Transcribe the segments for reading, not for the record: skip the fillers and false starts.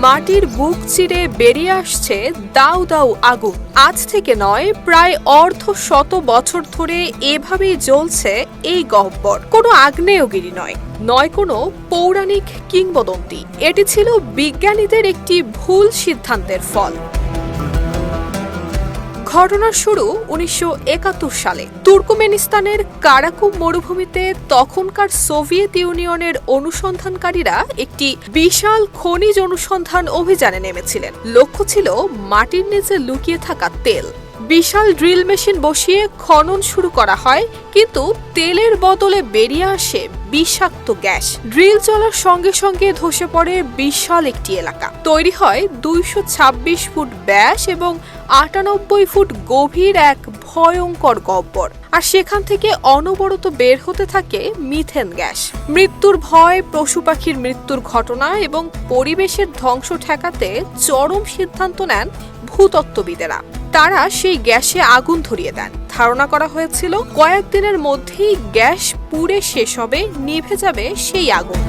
মাটির বুক চিরে বেরিয়ে আসছে দাউ দাউ আগুন। আজ থেকে নয়, প্রায় অর্ধশত বছর ধরে এভাবেই জ্বলছে এই গহ্বর। কোনো আগ্নেয়গিরি নয়, নয় কোনো পৌরাণিক কিংবদন্তি। এটি ছিল বিজ্ঞানীদের একটি ভুল সিদ্ধান্তের ফল। ঘটনার শুরু 1971 সালে তুর্কমেনিস্তানের কারাকুম মরুভূমিতে তখনকার সোভিয়েত ইউনিয়নের অনুসন্ধানকারীরা একটি বিশাল খনিজ অনুসন্ধান অভিযানে নেমেছিলেন। লক্ষ্য ছিল মাটির নিচে লুকিয়ে থাকা তেল। বিশাল ড্রিল মেশিন বসিয়ে খনন শুরু করা হয়, কিন্তু তেলের বদলে বেরিয়ে আসে বিষাক্ত গ্যাস। ড্রিল চলার সঙ্গে সঙ্গে ধসে পড়ে বিশাল একটি এলাকা। তৈরি হয় 226 ফুট ব্যাস এবং 98 ফুট গভীর এক ভয়ঙ্কর গহ্বর। আর সেখান থেকে অনবরত বের হতে থাকে মিথেন গ্যাস। মৃত্যুর ভয়, পশু পাখির মৃত্যুর ঘটনা এবং পরিবেশের ধ্বংস ঠেকাতে চরম সিদ্ধান্ত নেন ভূতত্ত্ববিদেরা। তারা সেই গ্যাসে আগুন ধরিয়ে দেন। ধারণা করা হয়েছিল কয়েকদিনের মধ্যেই গ্যাস পুড়ে শেষ হবে, নিভে যাবে সেই আগুন।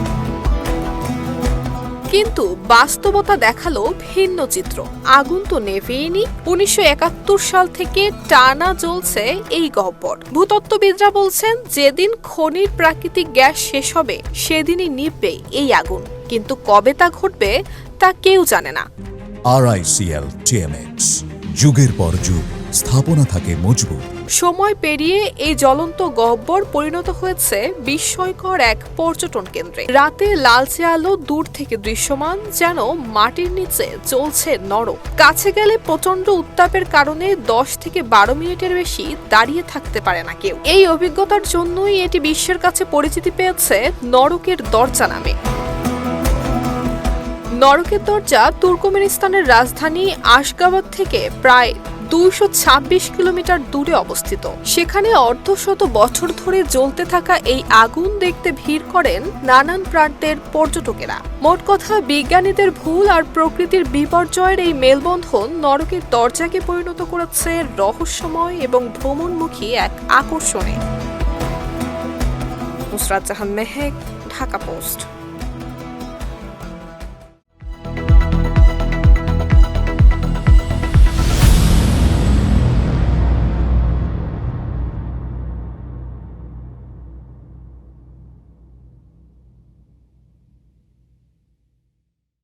কিন্তু বাস্তবতা দেখালো ভিন্ন চিত্র। আগুন তো নেভেইনি। 1971 সাল থেকে টানা জ্বলছে এই গহ্বর। ভূতত্ত্ববিদরা বলছেন, যেদিন খনির প্রাকৃতিক গ্যাস শেষ হবে সেদিনই নিভবে এই আগুন। কিন্তু কবে তা ঘটবে তা কেউ জানে না। RICL TMX, যুগের পর যুগ স্থাপনা থাকে মজবুত। সময় পেরিয়ে এই জ্বলন্ত গহ্বর পরিণত হয়েছে বিস্ময়কর এক পর্যটন কেন্দ্রে। রাতে লালচে আলো দূর থেকে দৃশ্যমান, যেন মাটির নিচে চলছে নরক। কাছে গেলে প্রচন্ড উত্তাপের কারণে 10 থেকে 12 মিনিটের বেশি দাঁড়িয়ে থাকতে পারে না কেউ। এই অভিজ্ঞতার জন্যই এটি বিশ্বের কাছে পরিচিতি পেয়েছে নরকের দরজা নামে। নরকের দরজা তুর্কমেনিস্তানের রাজধানী আশগাবাদ থেকে প্রায় 226 কিলোমিটার দূরে অবস্থিত। সেখানে অর্ধশত বছর ধরে জ্বলতে থাকা এই আগুন দেখতে ভিড় করেন নানান প্রান্তের পর্যটকেরা। মোট কথা, বিজ্ঞানীদের ভুল আর প্রকৃতির বিপর্যয়ের এই মেলবন্ধন নরকের দরজাকে পরিণত করেছে রহস্যময় এবং ভ্রমণমুখী এক আকর্ষণে। নুসরাত জাহান মেহেক, ঢাকা পোস্ট।